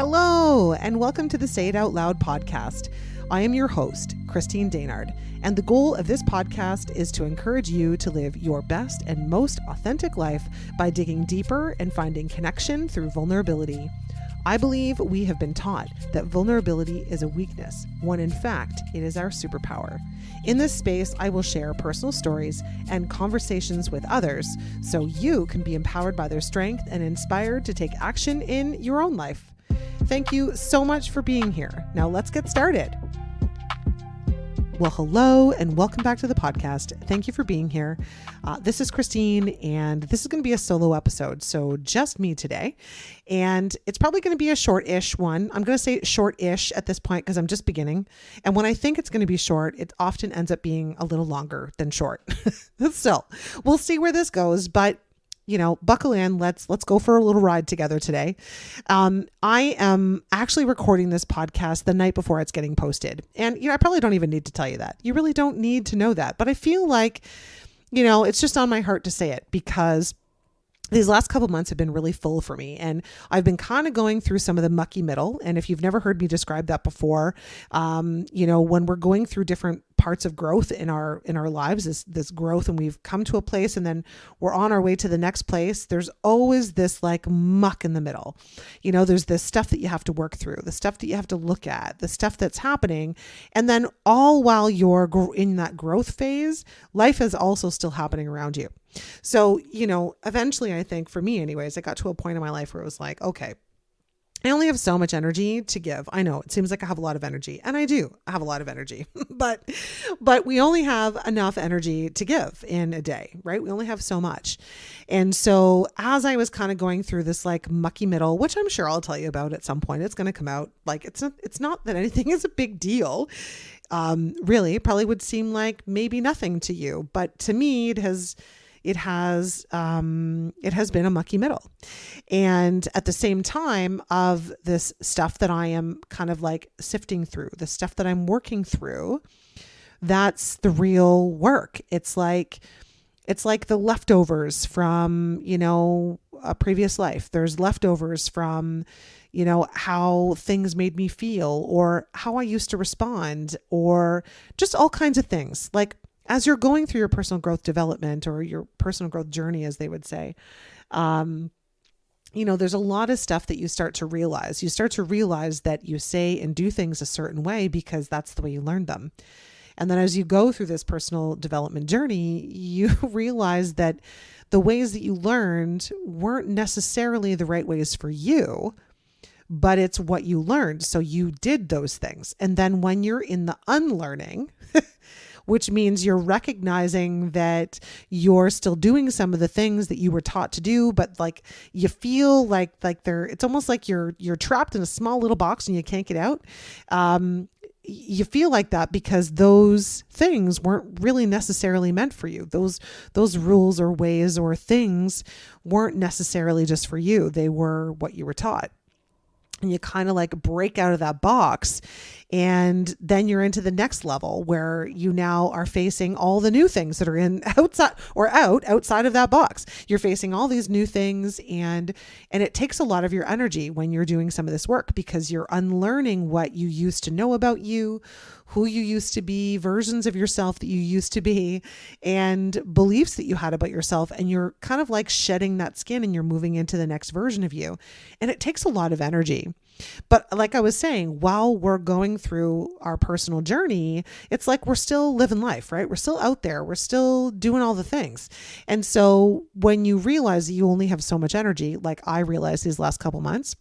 Hello, and welcome to the Say It Out Loud podcast. I am your host, Christine Daynard, and the goal of this podcast is to encourage you to live your best and most authentic life by digging deeper and finding connection through vulnerability. I believe we have been taught that vulnerability is a weakness, when in fact it is our superpower. In this space, I will share personal stories and conversations with others so you can be empowered by their strength and inspired to take action in your own life. Thank you so much for being here. Now let's get started. Well, hello and welcome back to the podcast. Thank you for being here. This is Christine, and this is going to be a solo episode, so just me today. And it's probably going to be a short-ish one. I'm going to say short-ish at this point because I'm just beginning. And when I think it's going to be short, it often ends up being a little longer than short. Still, we'll see where this goes, but buckle in. Let's go for a little ride together today. I am actually recording this podcast the night before it's getting posted. And, I probably don't even need to tell you that. You really don't need to know that. But I feel like, it's just on my heart to say it because these last couple months have been really full for me, and I've been kind of going through some of the mucky middle. And if you've never heard me describe that before, when we're going through different parts of growth in our lives, this growth, and we've come to a place and then we're on our way to the next place, there's always this like muck in the middle. There's this stuff that you have to work through, the stuff that you have to look at, the stuff that's happening. And then all while you're in that growth phase, life is also still happening around you. So, eventually, I think for me anyways, I got to a point in my life where it was like, okay, I only have so much energy to give. I know it seems like I have a lot of energy, and I do have a lot of energy, but we only have enough energy to give in a day, right? We only have so much. And so as I was kind of going through this like mucky middle, which I'm sure I'll tell you about at some point, it's going to come out. Like it's not that anything is a big deal. Really, it probably would seem like maybe nothing to you, but to me, it has been a mucky middle. And at the same time of this stuff that I am kind of like sifting through, the stuff that I'm working through, that's the real work. It's like the leftovers from, a previous life. There's leftovers from, how things made me feel or how I used to respond or just all kinds of things. Like, as you're going through your personal growth development or your personal growth journey, as they would say, there's a lot of stuff that you start to realize. You start to realize that you say and do things a certain way because that's the way you learned them. And then as you go through this personal development journey, you realize that the ways that you learned weren't necessarily the right ways for you, but it's what you learned. So you did those things. And then when you're in the unlearning, which means you're recognizing that you're still doing some of the things that you were taught to do, but like you feel like it's almost like you're trapped in a small little box and you can't get out. You feel like that because those things weren't really necessarily meant for you. Those rules or ways or things weren't necessarily just for you. They were what you were taught. And you kind of like break out of that box, and then you're into the next level where you now are facing all the new things that are outside of that box. You're facing all these new things, and it takes a lot of your energy when you're doing some of this work because you're unlearning what you used to know about you, who you used to be, versions of yourself that you used to be, and beliefs that you had about yourself. And you're kind of like shedding that skin and you're moving into the next version of you. And it takes a lot of energy. But like I was saying, while we're going through our personal journey, it's like we're still living life, right? We're still out there. We're still doing all the things. And so when you realize that you only have so much energy, like I realized these last couple months,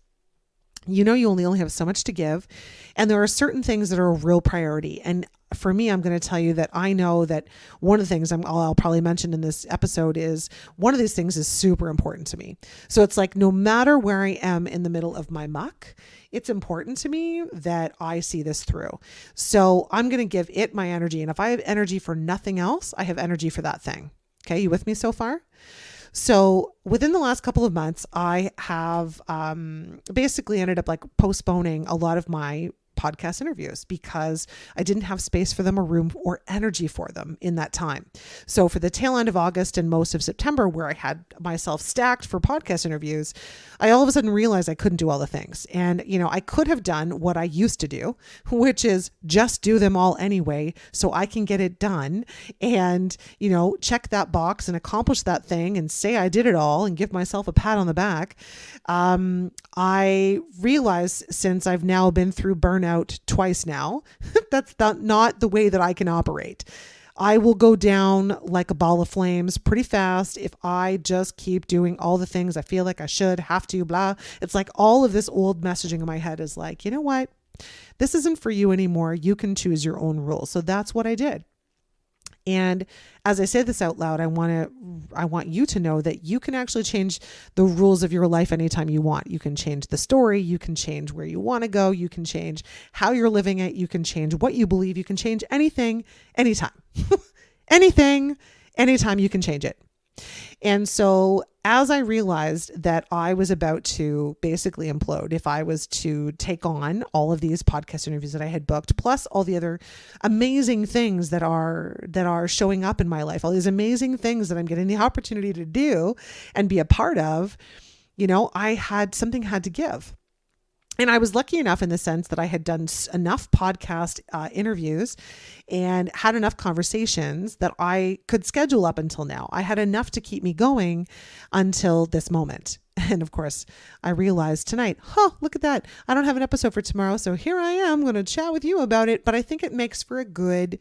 you only have so much to give. And there are certain things that are a real priority. And for me, I'm going to tell you that I know that one of the things I'll probably mention in this episode is one of these things is super important to me. So it's like, no matter where I am in the middle of my muck, it's important to me that I see this through. So I'm going to give it my energy. And if I have energy for nothing else, I have energy for that thing. Okay. You with me so far? So within the last couple of months, I have basically ended up like postponing a lot of my podcast interviews because I didn't have space for them or room or energy for them in that time. So for the tail end of August and most of September, where I had myself stacked for podcast interviews, I all of a sudden realized I couldn't do all the things. And, I could have done what I used to do, which is just do them all anyway, so I can get it done and, check that box and accomplish that thing and say I did it all and give myself a pat on the back. I realize since I've now been through burnout twice now, that's not the way that I can operate. I will go down like a ball of flames pretty fast if I just keep doing all the things I feel like I should, have to, blah. It's like all of this old messaging in my head is like, you know what? This isn't for you anymore. You can choose your own rules. So that's what I did. And as I say this out loud, I want you to know that you can actually change the rules of your life anytime you want. You can change the story. You can change where you want to go. You can change how you're living it. You can change what you believe. You can change anything, anytime. Anything, anytime you can change it. And so as I realized that I was about to basically implode if I was to take on all of these podcast interviews that I had booked, plus all the other amazing things that are showing up in my life, all these amazing things that I'm getting the opportunity to do and be a part of, something had to give. And I was lucky enough in the sense that I had done enough podcast interviews and had enough conversations that I could schedule up until now. I had enough to keep me going until this moment. And of course, I realized tonight, look at that. I don't have an episode for tomorrow. So here I am going to chat with you about it. But I think it makes for a good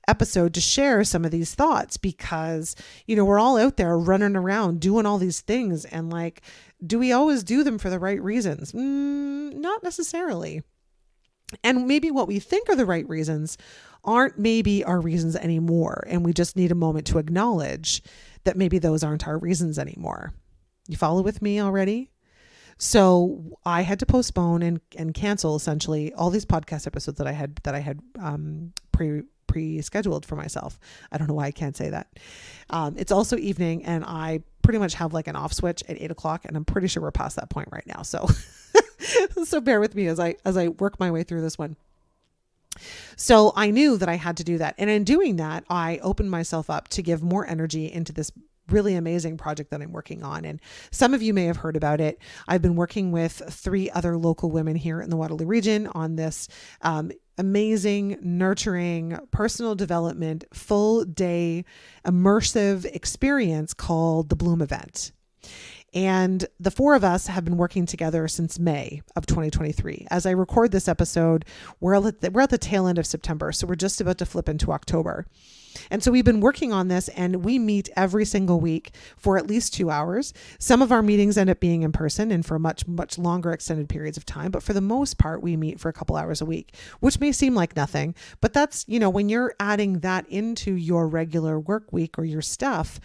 episode to share some of these thoughts because, we're all out there running around doing all these things. And like, do we always do them for the right reasons? Not necessarily. And maybe what we think are the right reasons aren't maybe our reasons anymore. And we just need a moment to acknowledge that maybe those aren't our reasons anymore. You follow with me already? So I had to postpone and cancel essentially all these podcast episodes that I had pre-scheduled for myself. I don't know why I can't say that. It's also evening and I pretty much have like an off switch at 8:00 and I'm pretty sure we're past that point right now. So, so bear with me as I work my way through this one. So I knew that I had to do that. And in doing that, I opened myself up to give more energy into this really amazing project that I'm working on. And some of you may have heard about it. I've been working with 3 other local women here in the Waterloo region on this amazing, nurturing, personal development, full day, immersive experience called the Bloom Event. And the 4 of us have been working together since May of 2023. As I record this episode, we're at the tail end of September. So we're just about to flip into October. And so we've been working on this and we meet every single week for at least 2 hours. Some of our meetings end up being in person and for much, much longer extended periods of time. But for the most part, we meet for a couple hours a week, which may seem like nothing. But that's, when you're adding that into your regular work week or your stuff,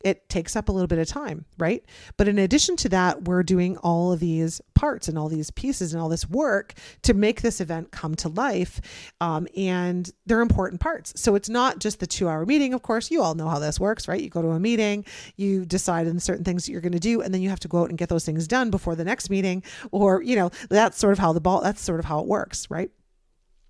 it takes up a little bit of time, right? But in addition to that, we're doing all of these parts and all these pieces and all this work to make this event come to life. And they're important parts. So it's not just the 2-hour meeting. Of course, you all know how this works, right? You go to a meeting, you decide on certain things that you're going to do, and then you have to go out and get those things done before the next meeting, or, that's sort of how it works, right?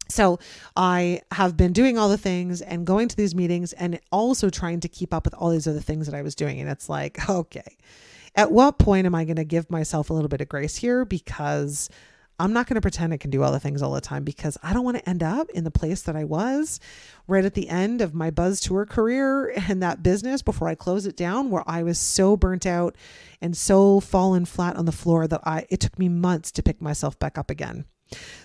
So I have been doing all the things and going to these meetings and also trying to keep up with all these other things that I was doing. And it's like, okay, at what point am I going to give myself a little bit of grace here? Because I'm not going to pretend I can do all the things all the time, because I don't want to end up in the place that I was right at the end of my Buzz Tour career and that business before I close it down, where I was so burnt out and so fallen flat on the floor that it took me months to pick myself back up again.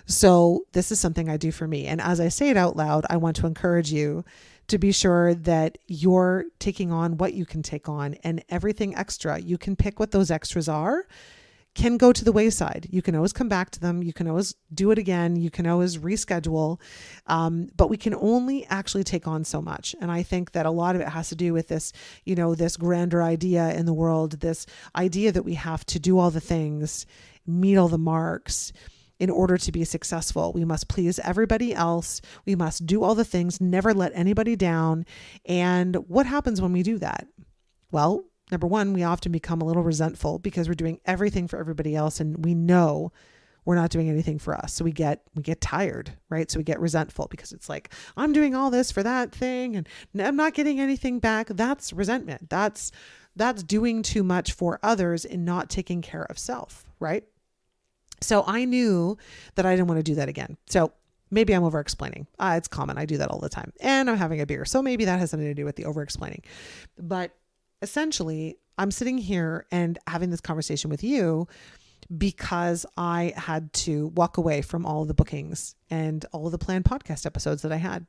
So this is something I do for me. And as I say it out loud, I want to encourage you to be sure that you're taking on what you can take on, and everything extra, you can pick what those extras are, can go to the wayside. You can always come back to them. You can always do it again. You can always reschedule. But we can only actually take on so much. And I think that a lot of it has to do with this, this grander idea in the world, this idea that we have to do all the things, meet all the marks. In order to be successful, we must please everybody else. We must do all the things, never let anybody down. And what happens when we do that? Well, number one, we often become a little resentful because we're doing everything for everybody else. And we know we're not doing anything for us. So we get tired, right? So we get resentful because it's like, I'm doing all this for that thing and I'm not getting anything back. That's resentment. That's doing too much for others and not taking care of self, right? So I knew that I didn't want to do that again. So maybe I'm over explaining. It's common. I do that all the time. And I'm having a beer. So maybe that has something to do with the over explaining. But essentially, I'm sitting here and having this conversation with you because I had to walk away from all of the bookings and all of the planned podcast episodes that I had.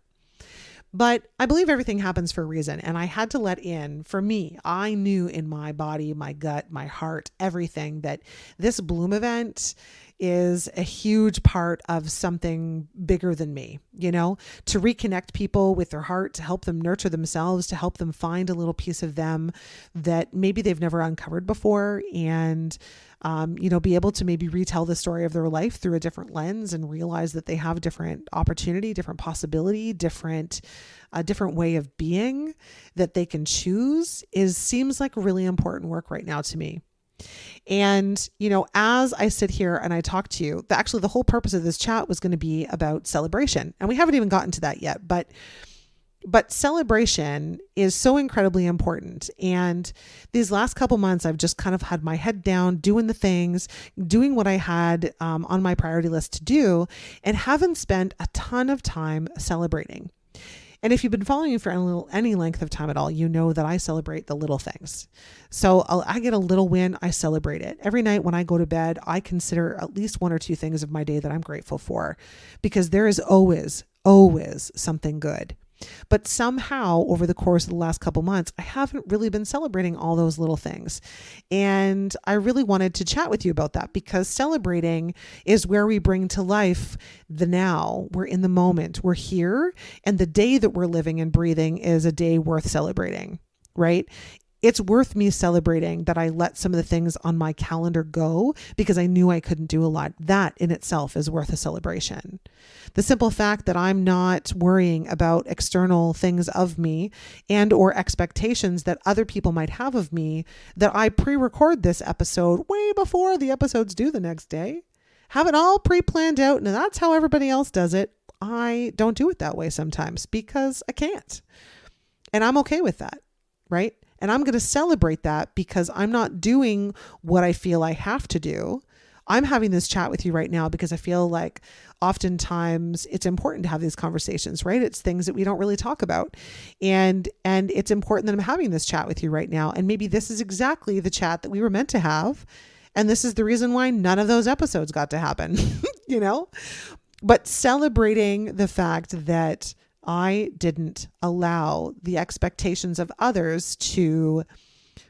But I believe everything happens for a reason. And I had to let in, for me, I knew in my body, my gut, my heart, everything, that this Bloom event is a huge part of something bigger than me, to reconnect people with their heart, to help them nurture themselves, to help them find a little piece of them that maybe they've never uncovered before. And be able to maybe retell the story of their life through a different lens and realize that they have different opportunity, different possibility, a different way of being that they can choose seems like really important work right now to me. And, as I sit here and I talk to you, actually the whole purpose of this chat was going to be about celebration. And we haven't even gotten to that yet, but celebration is so incredibly important. And these last couple months, I've just kind of had my head down, doing the things, doing what I had on my priority list to do, and haven't spent a ton of time celebrating. And if you've been following me for any length of time at all, you know that I celebrate the little things. So I get a little win, I celebrate it. Every night when I go to bed, I consider at least one or two things of my day that I'm grateful for, because there is always something good. But somehow over the course of the last couple months, I haven't really been celebrating all those little things. And I really wanted to chat with you about that, because celebrating is where we bring to life the now. We're in the moment, we're here, and the day that we're living and breathing is a day worth celebrating, right? It's worth me celebrating that I let some of the things on my calendar go because I knew I couldn't do a lot. That in itself is worth a celebration. The simple fact that I'm not worrying about external things of me and or expectations that other people might have of me, that I pre-record this episode way before the episode's due the next day, have it all pre-planned out, and that's how everybody else does it. I don't do it that way sometimes because I can't. And I'm okay with that, right? And I'm going to celebrate that because I'm not doing what I feel I have to do. I'm having this chat with you right now because I feel like oftentimes it's important to have these conversations, right? It's things that we don't really talk about. And it's important that I'm having this chat with you right now. And maybe this is exactly the chat that we were meant to have. And this is the reason why none of those episodes got to happen, But celebrating the fact that I didn't allow the expectations of others to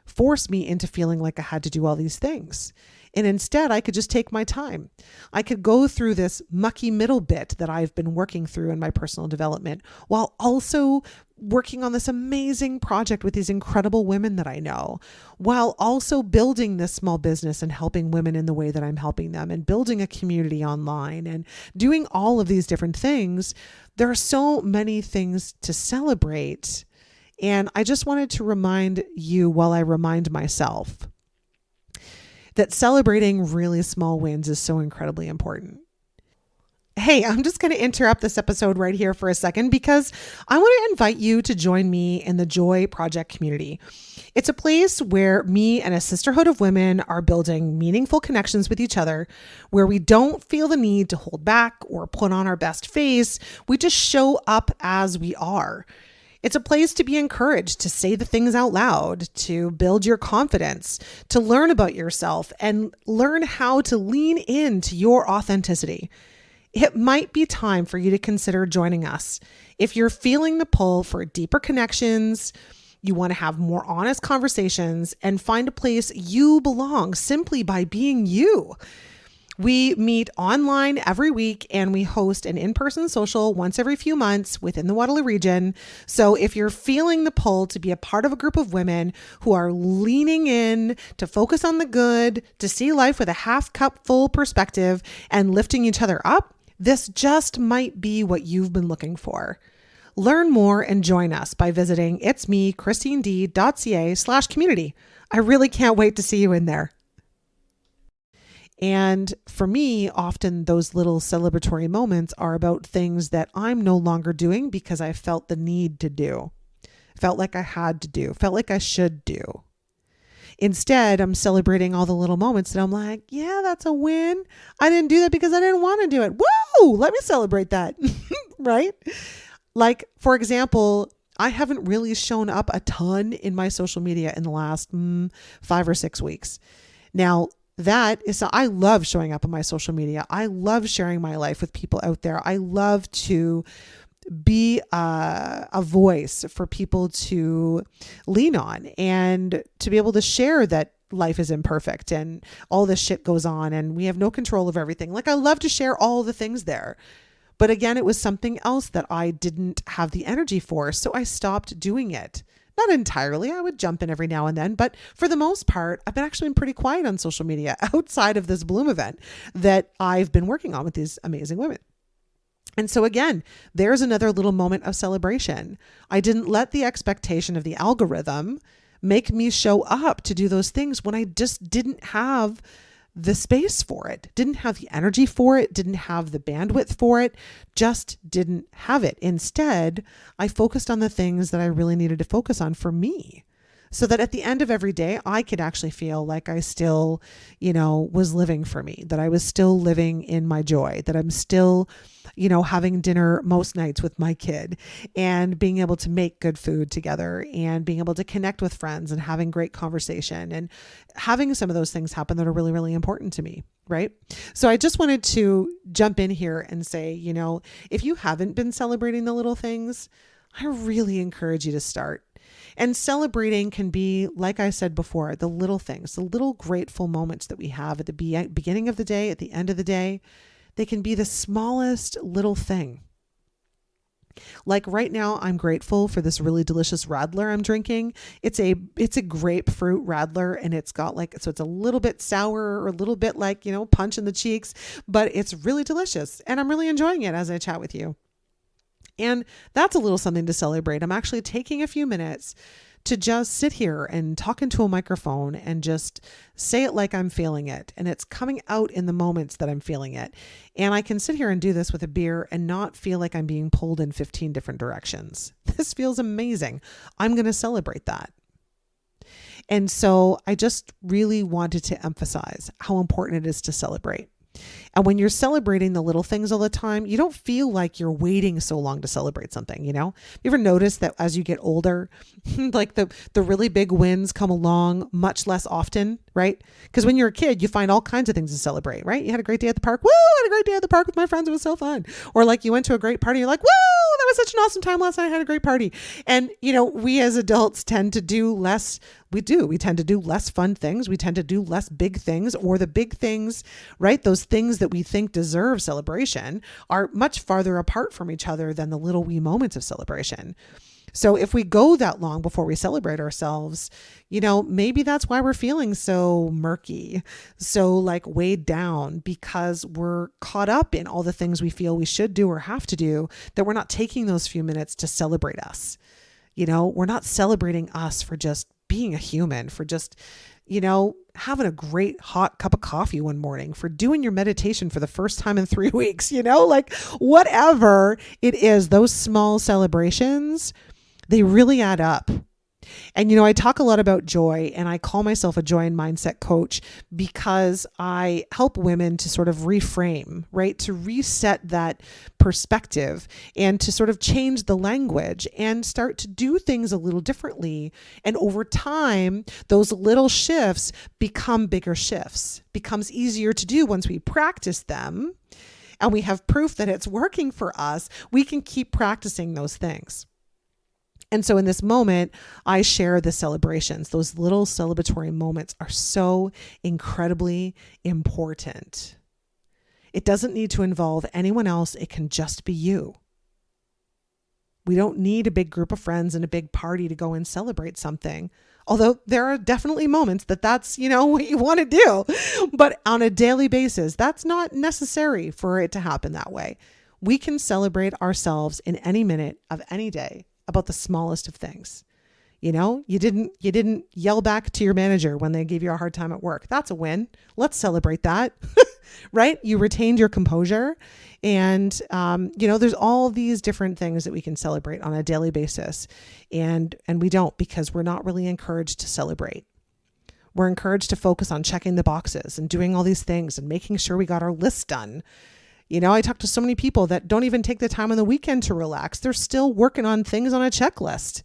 force me into feeling like I had to do all these things. And instead, I could just take my time. I could go through this mucky middle bit that I've been working through in my personal development while also working on this amazing project with these incredible women that I know, while also building this small business and helping women in the way that I'm helping them, and building a community online and doing all of these different things. There are so many things to celebrate. And I just wanted to remind you, while I remind myself, that celebrating really small wins is so incredibly important. Hey, I'm just going to interrupt this episode right here for a second because I want to invite you to join me in the Joy Project community. It's a place where me and a sisterhood of women are building meaningful connections with each other, where we don't feel the need to hold back or put on our best face. We just show up as we are. It's a place to be encouraged to say the things out loud, to build your confidence, to learn about yourself, and learn how to lean into your authenticity. It might be time for you to consider joining us. If you're feeling the pull for deeper connections, you want to have more honest conversations, and find a place you belong simply by being you. We meet online every week, and we host an in-person social once every few months within the Waterloo region. So if you're feeling the pull to be a part of a group of women who are leaning in to focus on the good, to see life with a half cup full perspective and lifting each other up, this just might be what you've been looking for. Learn more and join us by visiting itsmechristined.ca/community. I really can't wait to see you in there. And for me, often those little celebratory moments are about things that I'm no longer doing because I felt the need to do, felt like I had to do, felt like I should do. Instead, I'm celebrating all the little moments that I'm like, yeah, that's a win. I didn't do that because I didn't want to do it. Woo! Let me celebrate that. Right? Like, for example, I haven't really shown up a ton in my social media in the last 5 or 6 weeks. Now, I love showing up on my social media. I love sharing my life with people out there. I love to be a voice for people to lean on and to be able to share that life is imperfect and all this shit goes on and we have no control of everything. Like, I love to share all the things there. But again, it was something else that I didn't have the energy for. So I stopped doing it. Not entirely. I would jump in every now and then. But for the most part, I've actually been pretty quiet on social media outside of this Bloom event that I've been working on with these amazing women. And so again, there's another little moment of celebration. I didn't let the expectation of the algorithm make me show up to do those things when I just didn't have the space for it, didn't have the energy for it, didn't have the bandwidth for it, just didn't have it. Instead, I focused on the things that I really needed to focus on for me, so that at the end of every day, I could actually feel like I still, was living for me, that I was still living in my joy, that I'm still, having dinner most nights with my kid and being able to make good food together and being able to connect with friends and having great conversation and having some of those things happen that are really, really important to me. Right. So I just wanted to jump in here and say, if you haven't been celebrating the little things, I really encourage you to start. And celebrating can be, like I said before, the little things, the little grateful moments that we have at the beginning of the day, at the end of the day. They can be the smallest little thing. Like right now, I'm grateful for this really delicious radler I'm drinking. It's a grapefruit radler, and it's got so it's a little bit sour or a little bit punch in the cheeks, but it's really delicious. And I'm really enjoying it as I chat with you. And that's a little something to celebrate. I'm actually taking a few minutes to just sit here and talk into a microphone and just say it like I'm feeling it. And it's coming out in the moments that I'm feeling it. And I can sit here and do this with a beer and not feel like I'm being pulled in 15 different directions. This feels amazing. I'm going to celebrate that. And so I just really wanted to emphasize how important it is to celebrate. And when you're celebrating the little things all the time, you don't feel like you're waiting so long to celebrate something, You ever notice that as you get older, like the really big wins come along much less often, right? Because when you're a kid, you find all kinds of things to celebrate, right? You had a great day at the park. Woo! I had a great day at the park with my friends. It was so fun. Or like you went to a great party. You're like, woo! That was such an awesome time last night. I had a great party. And, we as adults tend to do less. We tend to do less fun things. We tend to do less big things, or the big things, right? Those things that we think deserve celebration are much farther apart from each other than the little wee moments of celebration. So if we go that long before we celebrate ourselves, maybe that's why we're feeling so murky, so weighed down, because we're caught up in all the things we feel we should do or have to do, that we're not taking those few minutes to celebrate us. We're not celebrating us for just being a human, for just, having a great hot cup of coffee one morning, for doing your meditation for the first time in 3 weeks, whatever it is, those small celebrations, they really add up. And, I talk a lot about joy, and I call myself a joy and mindset coach because I help women to sort of reframe, right? To reset that perspective and to sort of change the language and start to do things a little differently. And over time, those little shifts become bigger shifts, becomes easier to do once we practice them and we have proof that it's working for us. We can keep practicing those things. And so in this moment, I share the celebrations. Those little celebratory moments are so incredibly important. It doesn't need to involve anyone else. It can just be you. We don't need a big group of friends and a big party to go and celebrate something. Although there are definitely moments that's, what you want to do. But on a daily basis, that's not necessary for it to happen that way. We can celebrate ourselves in any minute of any day about the smallest of things. You didn't yell back to your manager when they gave you a hard time at work. That's a win. Let's celebrate that. Right? You retained your composure. And, there's all these different things that we can celebrate on a daily basis. And we don't, because we're not really encouraged to celebrate. We're encouraged to focus on checking the boxes and doing all these things and making sure we got our list done. I talk to so many people that don't even take the time on the weekend to relax. They're still working on things on a checklist.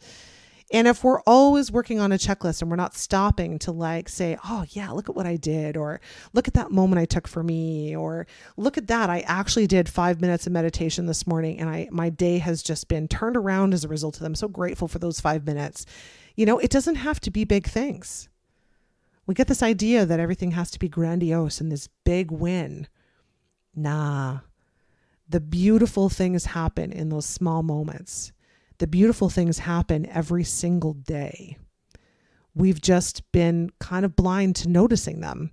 And if we're always working on a checklist and we're not stopping to say, oh yeah, look at what I did, or look at that moment I took for me, or look at that, I actually did 5 minutes of meditation this morning and my day has just been turned around as a result of them. I'm so grateful for those 5 minutes. It doesn't have to be big things. We get this idea that everything has to be grandiose and this big win. Nah, the beautiful things happen in those small moments. The beautiful things happen every single day. We've just been kind of blind to noticing them.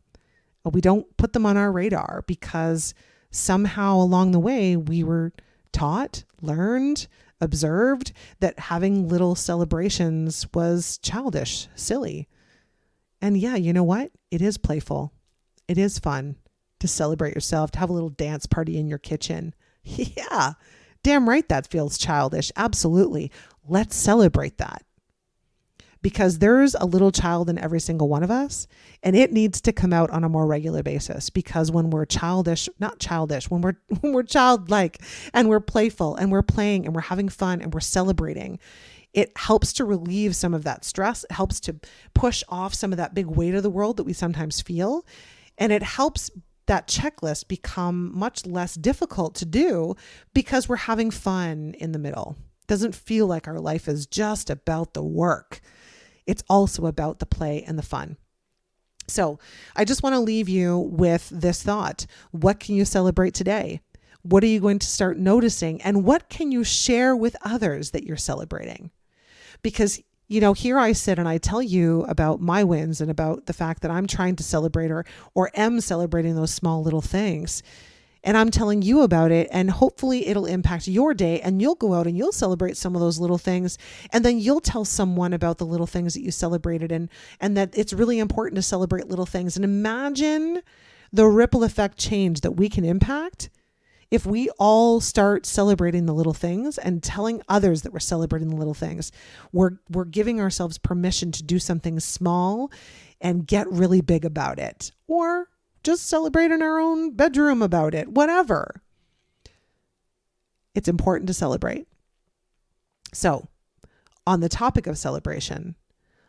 We don't put them on our radar because somehow along the way we were taught, learned, observed that having little celebrations was childish, silly. And yeah, you know what? It is playful. It is fun to celebrate yourself, to have a little dance party in your kitchen. Yeah. Damn right that feels childish. Absolutely. Let's celebrate that. Because there's a little child in every single one of us, and it needs to come out on a more regular basis. Because when we're when we're childlike and we're playful and we're playing and we're having fun and we're celebrating, it helps to relieve some of that stress. It helps to push off some of that big weight of the world that we sometimes feel. And it helps that checklist become much less difficult to do because we're having fun in the middle. It doesn't feel like our life is just about the work. It's also about the play and the fun. So I just want to leave you with this thought. What can you celebrate today? What are you going to start noticing? And what can you share with others that you're celebrating? Because here I sit and I tell you about my wins and about the fact that I'm trying to celebrate or am celebrating those small little things. And I'm telling you about it, and hopefully it'll impact your day and you'll go out and you'll celebrate some of those little things. And then you'll tell someone about the little things that you celebrated and that it's really important to celebrate little things. And imagine the ripple effect change that we can impact if we all start celebrating the little things and telling others that we're celebrating the little things. We're giving ourselves permission to do something small and get really big about it, or just celebrate in our own bedroom about it, whatever. It's important to celebrate. So, on the topic of celebration,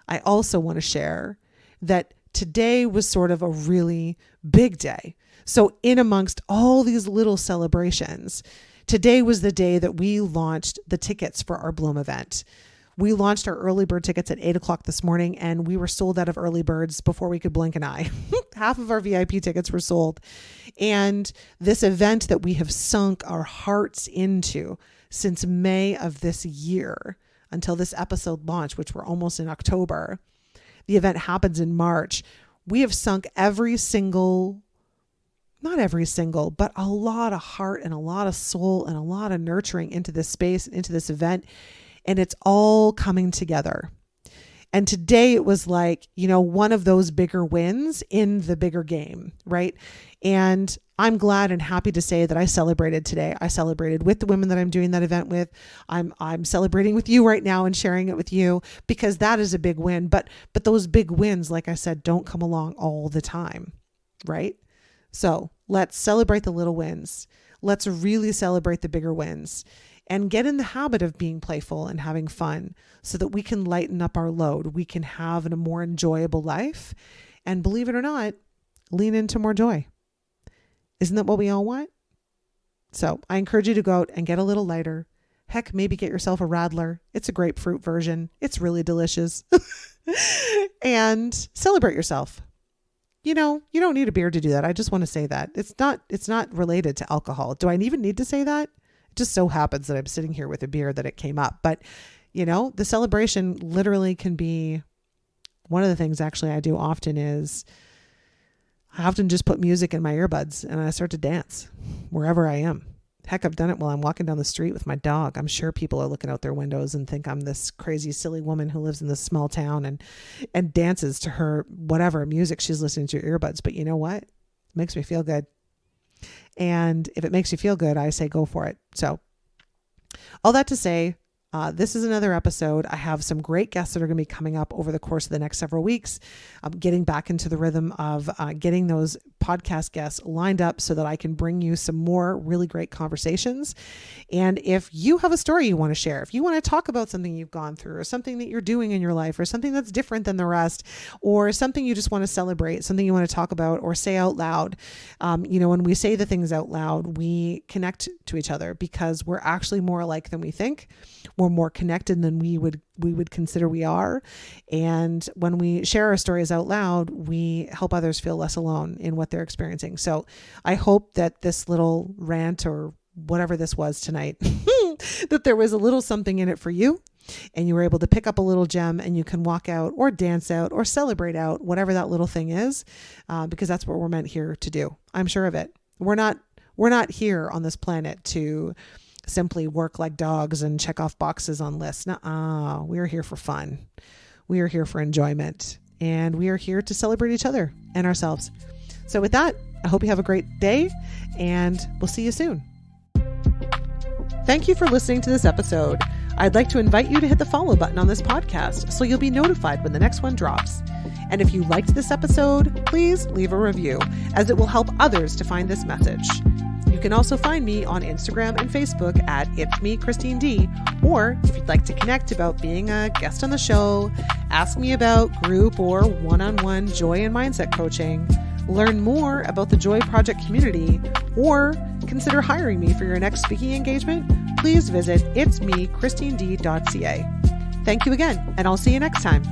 I also want to share that today was sort of a really big day. So in amongst all these little celebrations, today was the day that we launched the tickets for our Bloom event. We launched our early bird tickets at 8:00 this morning, and we were sold out of early birds before we could blink an eye. Half of our VIP tickets were sold. And this event that we have sunk our hearts into since May of this year until this episode launched, which we're almost in October. The event happens in March. We have sunk not every single, but a lot of heart and a lot of soul and a lot of nurturing into this space, into this event. And it's all coming together. And today it was one of those bigger wins in the bigger game, right? And I'm glad and happy to say that I celebrated today. I celebrated with the women that I'm doing that event with. I'm celebrating with you right now and sharing it with you because that is a big win. But those big wins, like I said, don't come along all the time, right? So let's celebrate the little wins. Let's really celebrate the bigger wins and get in the habit of being playful and having fun so that we can lighten up our load. We can have a more enjoyable life. And believe it or not, lean into more joy. Isn't that what we all want? So I encourage you to go out and get a little lighter. Heck, maybe get yourself a Radler. It's a grapefruit version. It's really delicious. And celebrate yourself. You don't need a beer to do that. I just want to say that. It's not related to alcohol. Do I even need to say that? It just so happens that I'm sitting here with a beer that it came up. But, the celebration literally can be one of the things actually I do often is I often just put music in my earbuds and I start to dance wherever I am. Heck, I've done it while I'm walking down the street with my dog. I'm sure people are looking out their windows and think I'm this crazy, silly woman who lives in this small town and dances to her whatever music she's listening to her earbuds. But you know what? It makes me feel good. And if it makes you feel good, I say go for it. So all that to say, this is another episode. I have some great guests that are going to be coming up over the course of the next several weeks. I'm getting back into the rhythm of getting those podcast guests lined up so that I can bring you some more really great conversations. And if you have a story you want to share, if you want to talk about something you've gone through or something that you're doing in your life or something that's different than the rest or something you just want to celebrate, something you want to talk about or say out loud, when we say the things out loud, we connect to each other because we're actually more alike than we think. We're more connected than we would consider we are. And when we share our stories out loud, we help others feel less alone in what they're experiencing. So I hope that this little rant or whatever this was tonight, that there was a little something in it for you and you were able to pick up a little gem and you can walk out or dance out or celebrate out, whatever that little thing is, because that's what we're meant here to do. I'm sure of it. We're not here on this planet to simply work like dogs and check off boxes on lists. Nuh-uh. We are here for fun. We are here for enjoyment, and we are here to celebrate each other and ourselves. So with that, I hope you have a great day, and we'll see you soon. Thank you for listening to this episode. I'd like to invite you to hit the follow button on this podcast so you'll be notified when the next one drops. And if you liked this episode, please leave a review, as it will help others to find this message. You can also find me on Instagram and Facebook at It's Me, Christine D. Or if you'd like to connect about being a guest on the show, ask me about group or one-on-one joy and mindset coaching, learn more about the Joy Project community, or consider hiring me for your next speaking engagement, please visit itsmechristined.ca. Thank you again, and I'll see you next time.